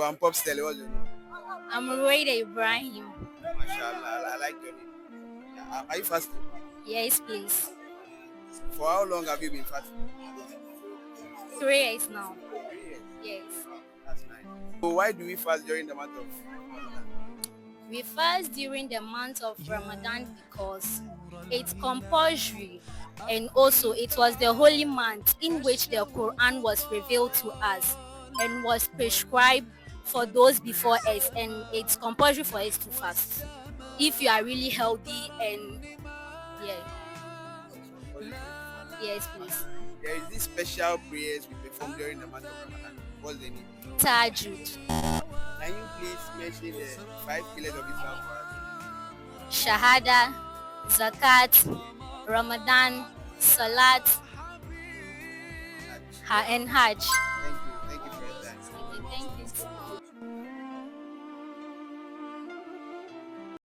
I'm Pop Stella, what's your name? I'm Ruwaida Ibrahim. Mashallah, I like your name. Yeah, are you fasting? Yes, please. For how long have you been fasting? 3 years now. 3 years. Yes. That's nice. So why do we fast during the month of Ramadan? We fast during the month of Ramadan because it's compulsory, and also it was the holy month in which the Quran was revealed to us and was prescribed for those before us, and it's compulsory for us to fast if you are really healthy. And yeah, yes, please. There is this special prayers we perform during the month of Ramadan. What's the name? Tajud, Can you please mention the 5 pillars of Islam for us? Shahada, Zakat, Ramadan, Salat, and Hajj. Thank